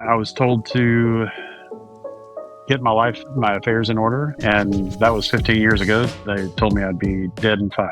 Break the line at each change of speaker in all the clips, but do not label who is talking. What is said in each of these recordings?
I was told to get my affairs in order, and that was 15 years ago. They told me I'd be dead in 5.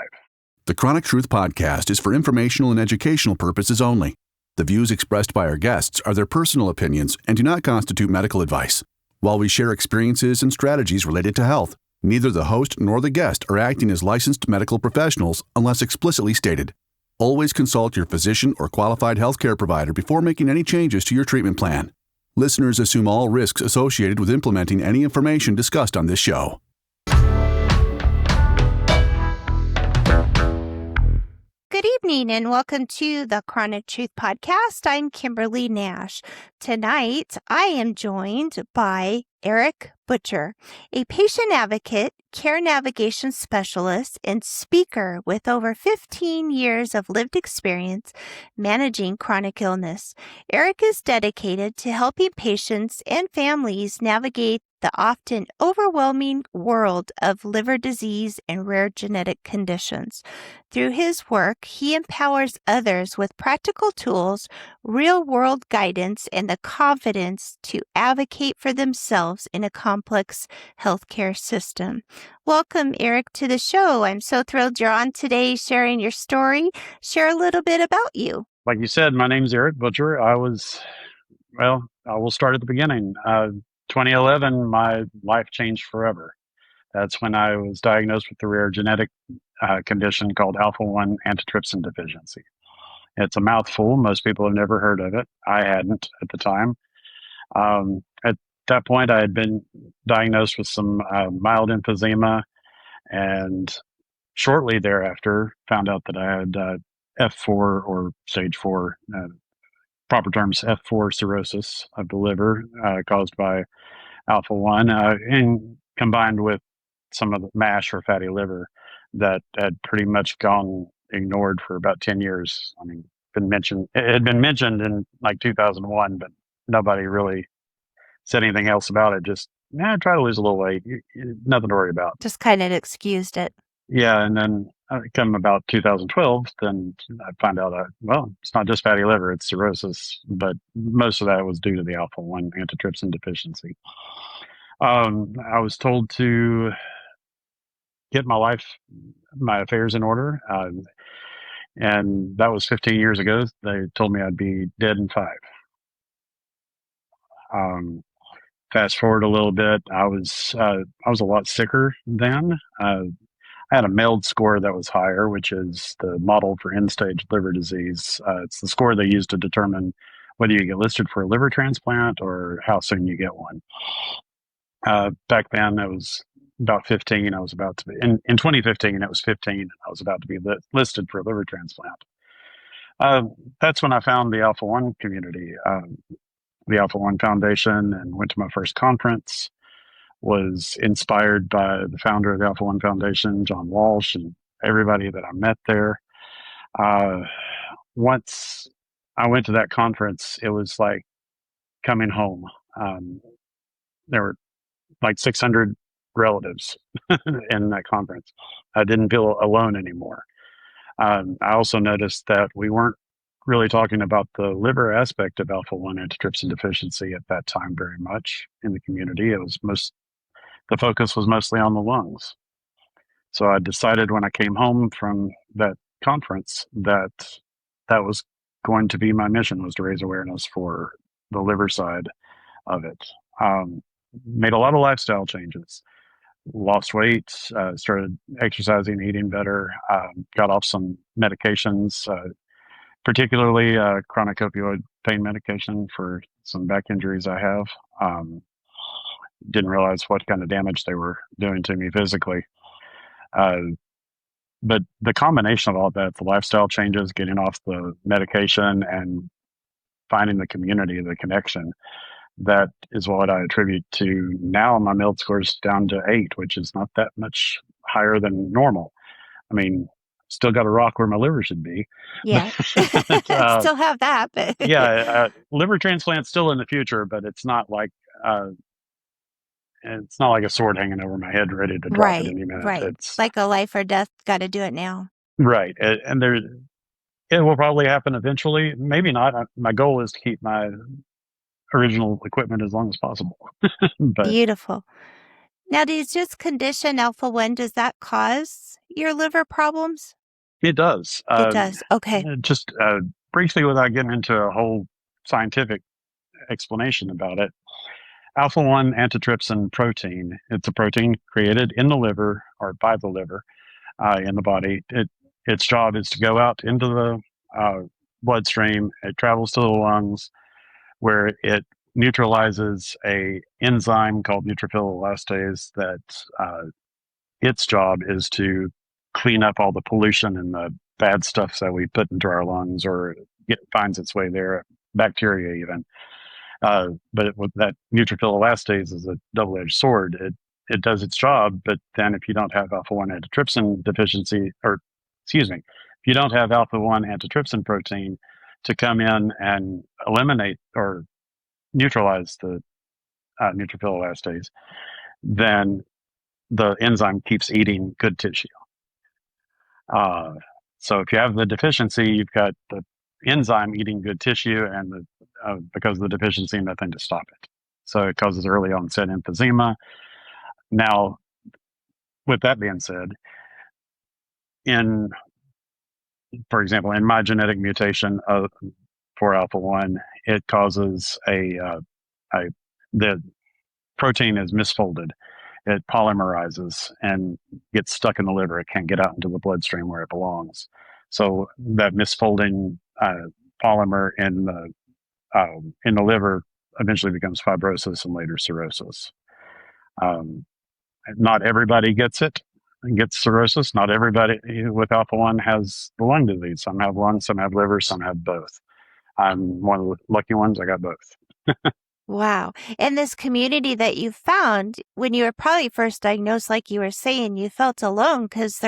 The Chronic Truth Podcast is for informational and educational purposes only. The views expressed by our guests are their personal opinions and do not constitute medical advice. While we share experiences and strategies related to health, neither the host nor the guest are acting as licensed medical professionals unless explicitly stated. Always consult your physician or qualified healthcare provider before making any changes to your treatment plan. Listeners assume all risks associated with implementing any information discussed on this show.
Good evening and welcome to the Chronic Truth Podcast. I'm Kimberly Nash. Tonight, I am joined by Eric Butcher, a patient advocate, care navigation specialist, and speaker with over 15 years of lived experience managing chronic illness. Eric is dedicated to helping patients and families navigate the often overwhelming world of liver disease and rare genetic conditions. Through his work, he empowers others with practical tools, real-world guidance, and the confidence to advocate for themselves in a complex healthcare system. Welcome, Eric, to the show. I'm so thrilled you're on today sharing your story. Share a little bit about you.
Like you said, my name's Eric Butcher. I will start at the beginning. 2011, my life changed forever. That's when I was diagnosed with the rare genetic condition called alpha-1 antitrypsin deficiency. It's a mouthful. Most people have never heard of it. I hadn't at the time. At that point, I had been diagnosed with some mild emphysema, and shortly thereafter found out that I had F4 or stage 4, proper terms F4 cirrhosis of the liver caused by alpha-1, and combined with some of the MASH or fatty liver that had pretty much gone ignored for about 10 years. I mean, it had been mentioned in like 2001, but nobody really said anything else about it. Just, try to lose a little weight. Nothing to worry about.
Just kind of excused it.
Yeah, and then come about 2012, then I find out, it's not just fatty liver, it's cirrhosis, but most of that was due to the alpha-1 antitrypsin deficiency. I was told to get my affairs in order, and that was 15 years ago. They told me I'd be dead in 5. Fast forward a little bit, I was a lot sicker then. I had a MELD score that was higher, which is the model for end-stage liver disease. It's the score they use to determine whether you get listed for a liver transplant or how soon you get one. Back then, it was about 15. I was about to be in 2015. It was 15, and I was about to be listed for a liver transplant. That's when I found the alpha-1 community, the alpha-1 Foundation, and went to my first conference. Was inspired by the founder of the Alpha-1 Foundation, John Walsh, and everybody that I met there. Once I went to that conference, it was like coming home. There were like 600 relatives in that conference. I didn't feel alone anymore. I also noticed that we weren't really talking about the liver aspect of alpha-1 antitrypsin deficiency at that time very much in the community. The focus was mostly on the lungs. So I decided when I came home from that conference that was going to be my mission, was to raise awareness for the liver side of it. Made a lot of lifestyle changes. Lost weight, started exercising, eating better, got off some medications, particularly chronic opioid pain medication for some back injuries I have. Didn't realize what kind of damage they were doing to me physically. But the combination of all that, the lifestyle changes, getting off the medication, and finding the community, the connection, that is what I attribute to now my MELD score's down to 8, which is not that much higher than normal. I mean, still got a rock where my liver should be.
Yeah. Still have that, but
liver transplant's still in the future, but it's not like a sword hanging over my head ready to drop at any minute.
Right.
It's
like a life or death, got to do it now.
Right. And it will probably happen eventually. Maybe not. My goal is to keep my original equipment as long as possible. But
Beautiful. Now, does this condition alpha 1, does that cause your liver problems?
it does.
It does. Okay.
Just briefly, without getting into a whole scientific explanation about it, alpha 1 antitrypsin protein, it's a protein created in the liver or by the liver in the body. Its job is to go out into the bloodstream. It travels to the lungs where it neutralizes a enzyme called neutrophil elastase that its job is to clean up all the pollution and the bad stuff that we put into our lungs, or it finds its way there, bacteria even. But that neutrophil elastase is a double-edged sword. It does its job, but then if you don't have alpha 1 antitrypsin deficiency, or excuse me, if you don't have alpha 1 antitrypsin protein to come in and eliminate or neutralize the neutrophil elastase, then the enzyme keeps eating good tissue. So if you have the deficiency, you've got the enzyme eating good tissue, and because of the deficiency, nothing to stop it. So it causes early onset emphysema. Now, with that being said, for example, in my genetic mutation for alpha 1, it causes the protein is misfolded. It polymerizes and gets stuck in the liver. It can't get out into the bloodstream where it belongs. So that misfolding polymer in the liver eventually becomes fibrosis and later cirrhosis. Not everybody gets it and gets cirrhosis. Not everybody with alpha 1 has the lung disease. Some have lungs, some have liver, some have both. I'm one of the lucky ones. I got both.
Wow. And this community that you found when you were probably first diagnosed, like you were saying, you felt alone because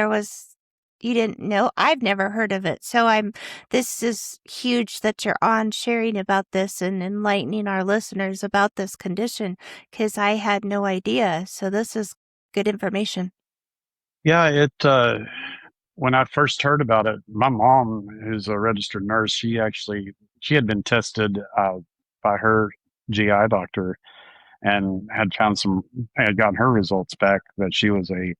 you didn't know. I've never heard of it. So this is huge that you're on sharing about this and enlightening our listeners about this condition, because I had no idea. So this is good information.
Yeah, when I first heard about it, my mom, who's a registered nurse, she had been tested by her GI doctor and had gotten her results back that she was a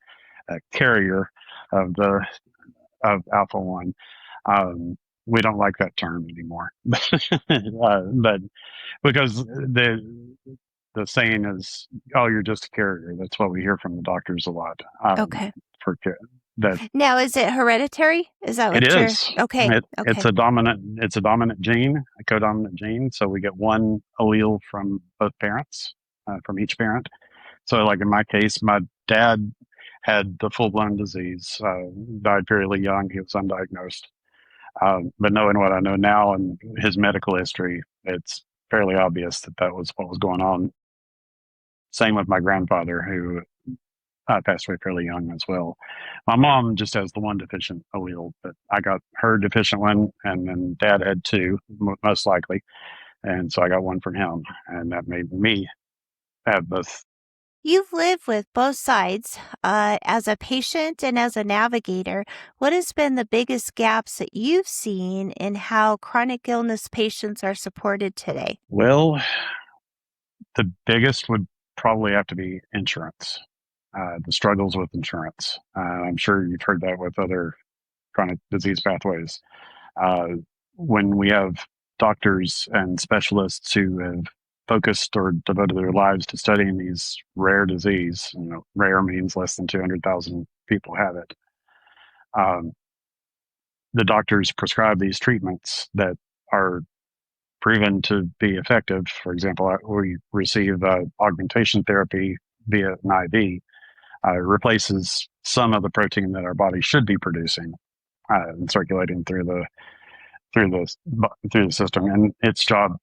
carrier of alpha 1. We don't like that term anymore, but because the saying is, "Oh, you're just a carrier." That's what we hear from the doctors a lot.
Okay.
For that
Now, is it hereditary? Is that
it
what you're
is.
okay?
It's
Okay.
a dominant gene, a codominant gene. So we get one allele from both parents, from each parent. So, like in my case, my dad had the full-blown disease, died fairly young. He was undiagnosed. But knowing what I know now and his medical history, it's fairly obvious that was what was going on. Same with my grandfather, who passed away fairly young as well. My mom just has the one deficient allele, but I got her deficient one, and then dad had two, most likely. And so I got one from him, and that made me have both.
You've lived with both sides as a patient and as a navigator. What has been the biggest gaps that you've seen in how chronic illness patients are supported today?
Well, the biggest would probably have to be insurance, the struggles with insurance. I'm sure you've heard that with other chronic disease pathways. Uh, when we have doctors and specialists who have focused or devoted their lives to studying these rare disease, rare means less than 200,000 people have it. The doctors prescribe these treatments that are proven to be effective. For example, we receive augmentation therapy via an IV. Replaces some of the protein that our body should be producing and circulating through the system, and its job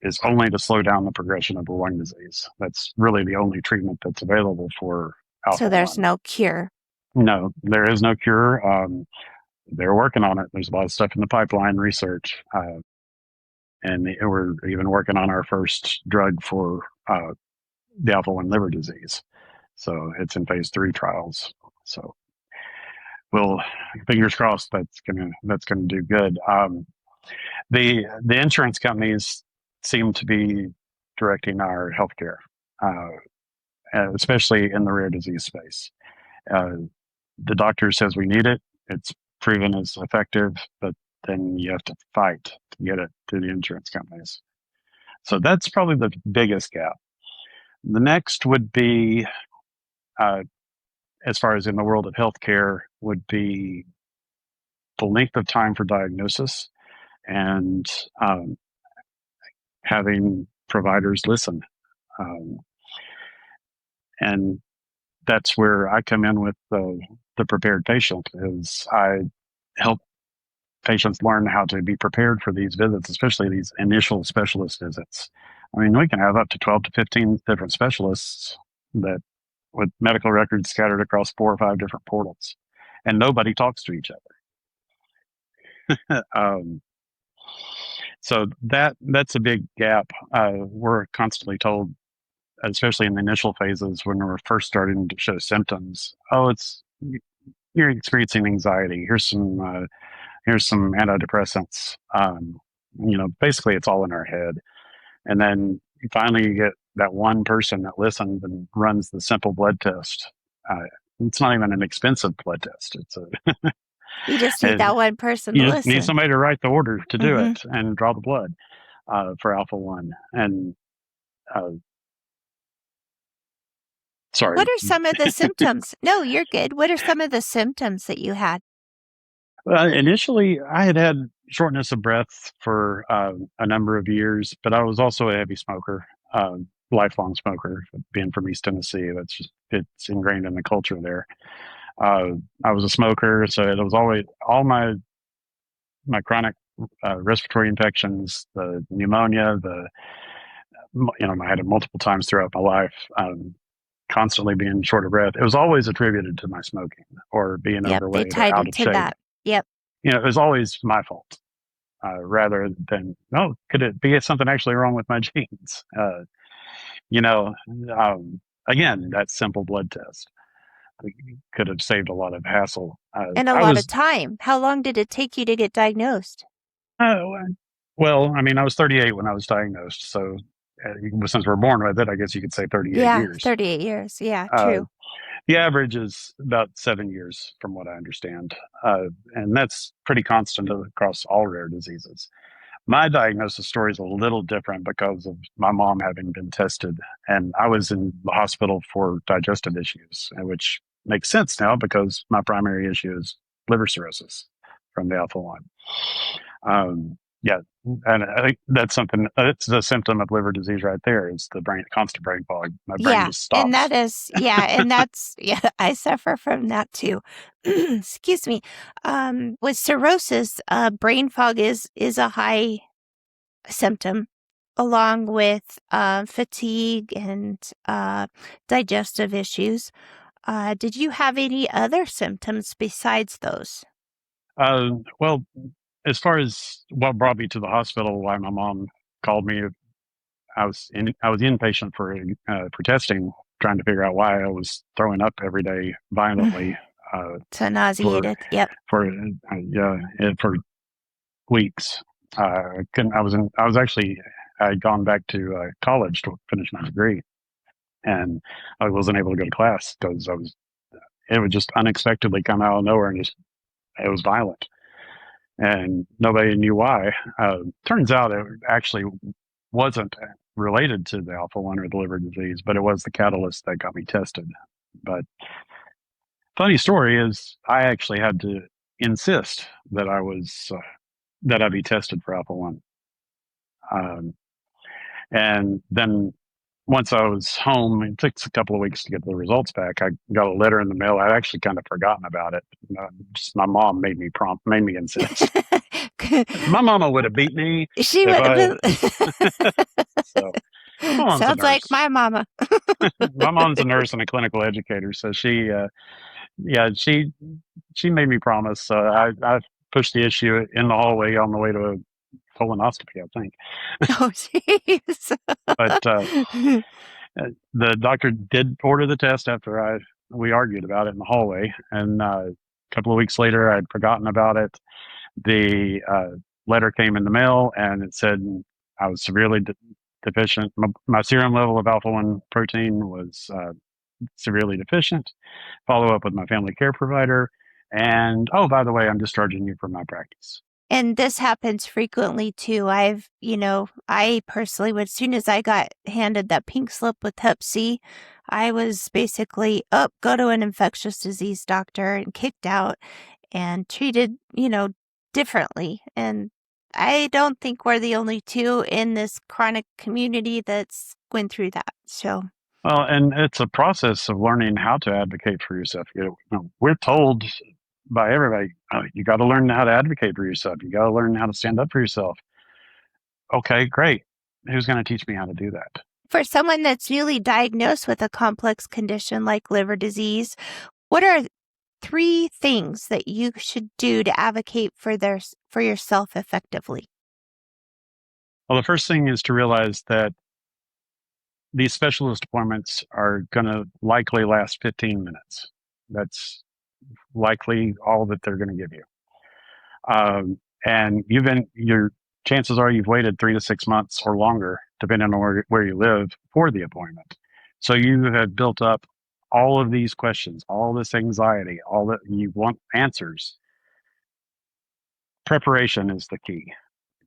is only to slow down the progression of the lung disease. That's really the only treatment that's available for alpha 1.
So there's no cure.
No, there is no cure. They're working on it. There's a lot of stuff in the pipeline research, and we're even working on our first drug for the alpha 1 liver disease. So it's in phase 3 trials. So we'll fingers crossed that's gonna do good. The insurance companies seem to be directing our healthcare, especially in the rare disease space. The doctor says we need it. It's proven as effective, but then you have to fight to get it to the insurance companies. So that's probably the biggest gap. The next would be, as far as in the world of healthcare, would be the length of time for diagnosis and having providers listen. And that's where I come in with the prepared patient. Is I help patients learn how to be prepared for these visits, especially these initial specialist visits. I mean, we can have up to 12 to 15 different specialists that with medical records scattered across 4 or 5 different portals, and nobody talks to each other. So that's a big gap. We're constantly told, especially in the initial phases when we're first starting to show symptoms, oh, you're experiencing anxiety. Here's some antidepressants. Basically it's all in our head. And then finally you get that one person that listens and runs the simple blood test. It's not even an expensive blood test.
You just need
And
that one person to
you just need
listen.
somebody to write the order to do
Mhm.
it and draw the blood for alpha 1. And sorry.
What are some of the symptoms? No, you're good. What are some of the symptoms that you had?
Initially, I had shortness of breath for a number of years, but I was also a heavy smoker, lifelong smoker. Being from East Tennessee, it's ingrained in the culture there. I was a smoker, so it was always all my chronic respiratory infections, the pneumonia, I had it multiple times throughout my life. Constantly being short of breath. It was always attributed to my smoking or being
Yep, they
overweight or
tied
out
it
of
to
shape.
that. Yep.
It was always my fault, rather than, oh, could it be something actually wrong with my genes? You know, again, that simple blood test could have saved a lot of hassle.
And a
I
lot of
was,
time. How long did it take you to get diagnosed?
uh, well, I mean, I was 38 when I was diagnosed. So since we're born with it, I guess you could say 38
Yeah,
years.
38 years. Yeah,
Uh,
true.
the average is about 7 years, from what I understand. And that's pretty constant across all rare diseases. My diagnosis story is a little different because of my mom having been tested, and I was in the hospital for digestive issues, which makes sense now because my primary issue is liver cirrhosis from the alpha 1. Yeah, and I think that's something. It's the symptom of liver disease right there. Is the constant brain fog. My brain
Yeah,
just
and
stops.
yeah, I suffer from that too. Excuse me. With cirrhosis, brain fog is a high symptom, along with fatigue and digestive issues. Did you have any other symptoms besides those?
Well, as far as what brought me to the hospital, why my mom called me, I was inpatient for testing, trying to figure out why I was throwing up every day violently
So
for
nauseated. Yep.
for weeks. I couldn't. I was actually. I had gone back to college to finish my degree, and I wasn't able to go to class because It would just unexpectedly come out of nowhere, and it was violent, and nobody knew why. Turns out it actually wasn't related to the alpha 1 or the liver disease, but it was the catalyst that got me tested. But funny story is, I actually had to insist that that I be tested for alpha 1. Um, and then once I was home, it took a couple of weeks to get the results back. I got a letter in the mail. I'd actually kind of forgotten about it. Just my mom made me insist. My mama would have beat me
She
if
would have
I.
been.
So my mom's a
Sounds like
nurse.
my mama.
My mom's a nurse and a clinical educator, so yeah, she made me promise. So I pushed the issue in the hallway on the way to a colonoscopy, I think.
Oh, jeez.
But the doctor did order the test after we argued about it in the hallway, and a couple of weeks later, I'd forgotten about it. The letter came in the mail, and it said I was severely deficient. My serum level of alpha 1 protein was severely deficient. Follow up with my family care provider. And, oh, by the way, I'm discharging you from my practice.
And this happens frequently too. I personally, as soon as I got handed that pink slip with Hep C, I was basically go to an infectious disease doctor and kicked out and treated, differently. And I don't think we're the only two in this chronic community that's going through that. So,
Well, and it's a process of learning how to advocate for yourself. We're told by everybody, you got to learn how to advocate for yourself. You got to learn how to stand up for yourself. Okay, great. Who's going to teach me how to do that?
for someone that's newly diagnosed with a complex condition like liver disease, what are 3 things that you should do to advocate for yourself effectively?
Well, the first thing is to realize that these specialist appointments are going to likely last 15 minutes. That's likely all that they're going to give you. And your chances are you've waited 3 to 6 months or longer, depending on where you live, for the appointment. So you have built up all of these questions, all this anxiety, all that you want answers. Preparation is the key.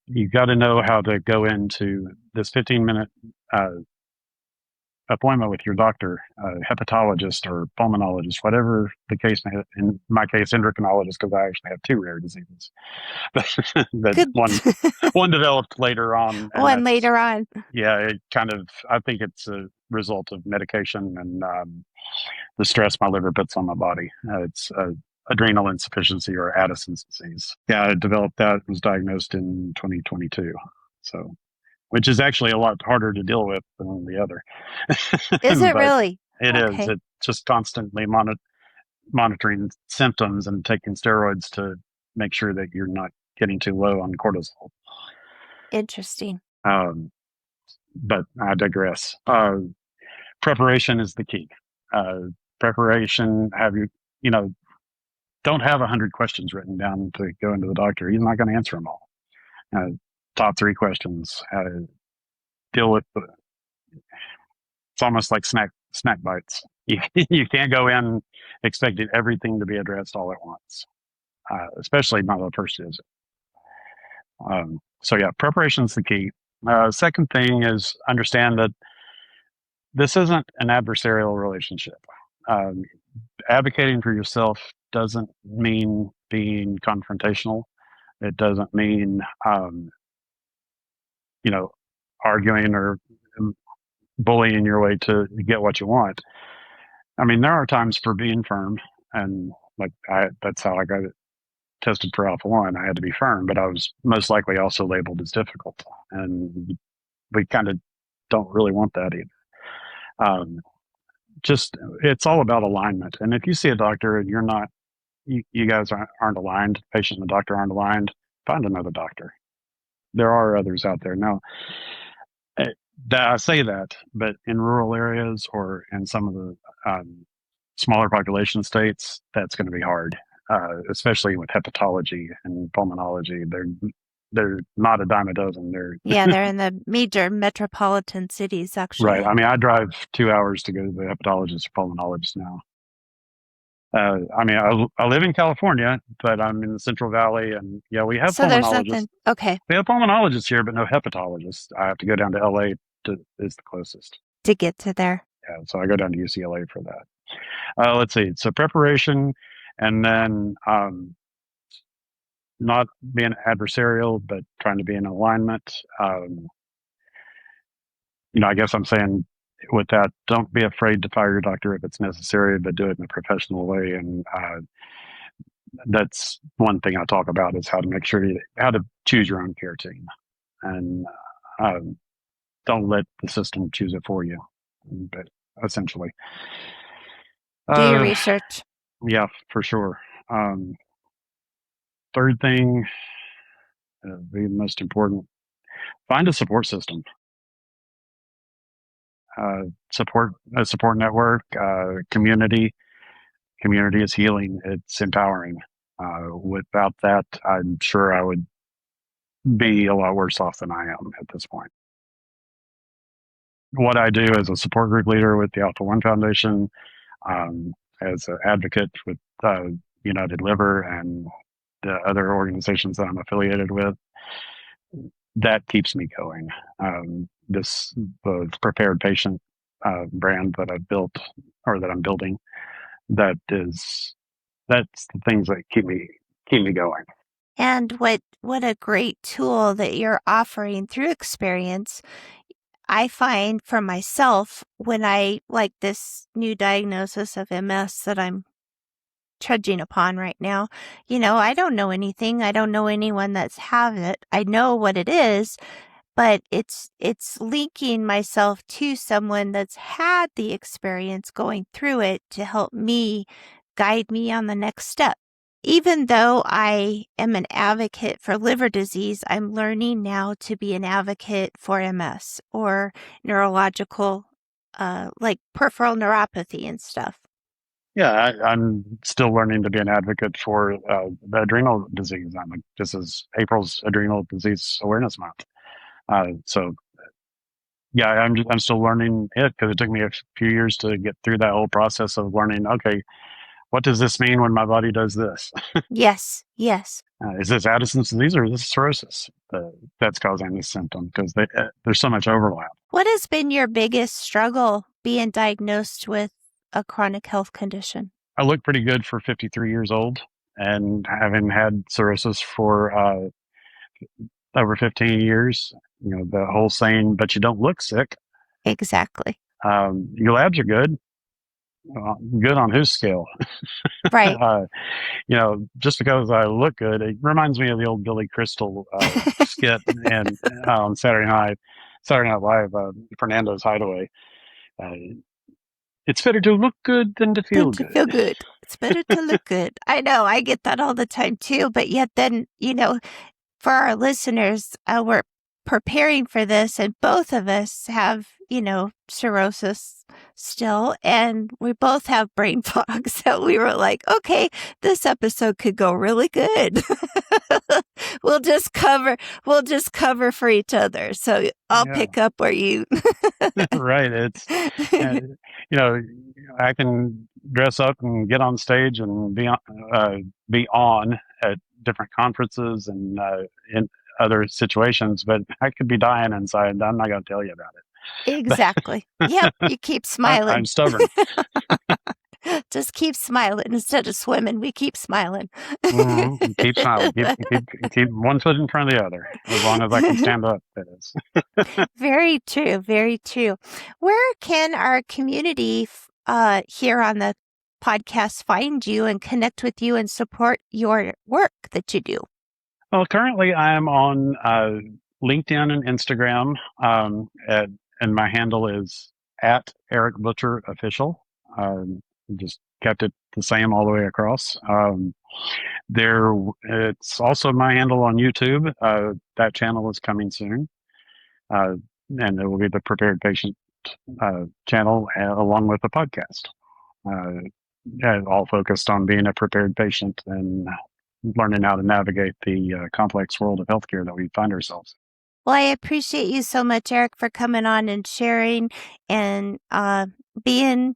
You got to know how to go into this 15-minute appointment with your doctor, hepatologist or pulmonologist, whatever the case may. In my case, endocrinologist, because I actually have 2 rare diseases. But
Good.
one developed later on, and
One later on.
yeah, I think it's a result of medication and the stress my liver puts on my body. It's adrenal insufficiency, or Addison's disease. Yeah, I developed that, was diagnosed in 2022. So, which is actually a lot harder to deal with than the other.
Is it
But
really?
it is.
Okay.
It's just constantly monitoring symptoms and taking steroids to make sure that you're not getting too low on cortisol.
Interesting.
But I digress. Preparation is the key. Preparation, don't have 100 questions written down to go into the doctor. He's not going to answer them all. Top 3 questions, how to deal with it's almost like snack bites. You can't go in expecting everything to be addressed all at once, especially not the first visit. So yeah, preparation is the key. Second thing is understand that this isn't an adversarial relationship. Advocating for yourself doesn't mean being confrontational. It doesn't mean, arguing or bullying your way to get what you want. I mean, there are times for being firm, and that's how I got it tested for alpha 1. I had to be firm, but I was most likely also labeled as difficult, and we kind of don't really want that either. It's all about alignment. And if you see a doctor and you guys aren't aligned, patient and the doctor aren't aligned, find another doctor. There are others out there. Now, I say that, but in rural areas or in some of the smaller population states, that's going to be hard, especially with hepatology and pulmonology. They're not a dime a dozen.
Yeah, they're in the major metropolitan cities, actually.
Right. I mean, I drive 2 hours to go to the hepatologist or pulmonologist now. I live in California, but I'm in the Central Valley, and yeah, we have
So there's
pulmonologists.
nothing. Okay.
We have pulmonologists here, but no hepatologists. I have to go down to LA is the closest.
To get to there.
Yeah, so I go down to UCLA for that. Let's see. So preparation, and then not being adversarial, but trying to be in alignment. I guess I'm saying with that, don't be afraid to fire your doctor if it's necessary, but do it in a professional way. And that's one thing I talk about, is how to make sure how to choose your own care team, and don't let the system choose it for you. But essentially,
Do your research.
Yeah, for sure. Third thing, the most important: find a support system. A support network, community. Community is healing. It's empowering. Without that, I'm sure I would be a lot worse off than I am at this point. what I do as a support group leader with the Alpha One Foundation, as an advocate with United Liver and the other organizations that I'm affiliated with, that keeps me going. The prepared patient brand that I've built or that I'm building, that's the things that keep me going.
And what a great tool that you're offering through experience. I find for myself when I like this new diagnosis of MS that I'm trudging upon right now, I don't know anything. I don't know anyone that's have it. I know what it is, but it's linking myself to someone that's had the experience going through it to help me guide me on the next step. Even though I am an advocate for liver disease, I'm learning now to be an advocate for MS or neurological, like peripheral neuropathy and stuff.
Yeah, I'm still learning to be an advocate for the adrenal disease. This is April's Adrenal Disease Awareness Month. So yeah, I'm still learning it because it took me a few years to get through that whole process of learning. Okay, what does this mean when my body does this?
Yes, yes.
Is this Addison's disease or is this cirrhosis that's causing this symptom? Because there's so much overlap.
What has been your biggest struggle being diagnosed with a chronic health condition?
I look pretty good for 53 years old, and having had cirrhosis for over 15 years. The whole saying, but you don't look sick.
Exactly.
Your labs are good. Good on whose scale?
Right.
Just because I look good, it reminds me of the old Billy Crystal skit and on Saturday Night Live, Fernando's Hideaway. It's better to look good than to feel good.
Feel good. It's better to look good. I know. I get that all the time too. But yet then, for our listeners, we're preparing for this and both of us have, cirrhosis still, and we both have brain fog. So we were like, okay, this episode could go really good. we'll just cover for each other. So I'll pick up where you.
Right. It's, I can dress up and get on stage and be on at different conferences and in other situations, but I could be dying inside. I'm not going to tell you about it.
Exactly. Yep. You keep smiling.
I'm stubborn.
Just keep smiling instead of swimming. We keep smiling.
Mm-hmm. Keep smiling. Keep one foot in front of the other. As long as I can stand up, it is.
Very true. Very true. Where can our community here on the podcast find you and connect with you and support your work that you do?
Well, currently I am on LinkedIn and Instagram, and my handle is at Eric Butcher Official. Just kept it the same all the way across. It's also my handle on YouTube. That channel is coming soon, and it will be the Prepared Patient channel along with the podcast. All focused on being a prepared patient and learning how to navigate the complex world of healthcare that we find ourselves.
Well, I appreciate you so much, Eric, for coming on and sharing and being,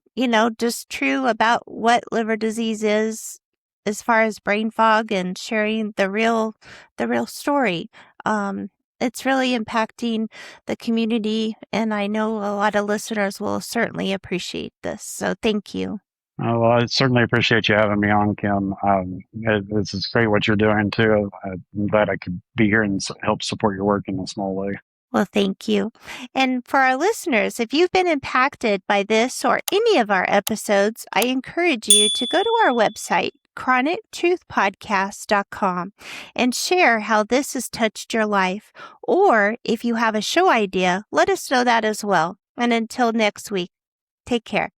just true about what liver disease is as far as brain fog and sharing the real story. It's really impacting the community, and I know a lot of listeners will certainly appreciate this. So thank you.
Oh, well, I certainly appreciate you having me on, Kim. This is great what you're doing, too. I'm glad I could be here and help support your work in a small way.
Well, thank you. And for our listeners, if you've been impacted by this or any of our episodes, I encourage you to go to our website, chronictruthpodcast.com, and share how this has touched your life. Or if you have a show idea, let us know that as well. And until next week, take care.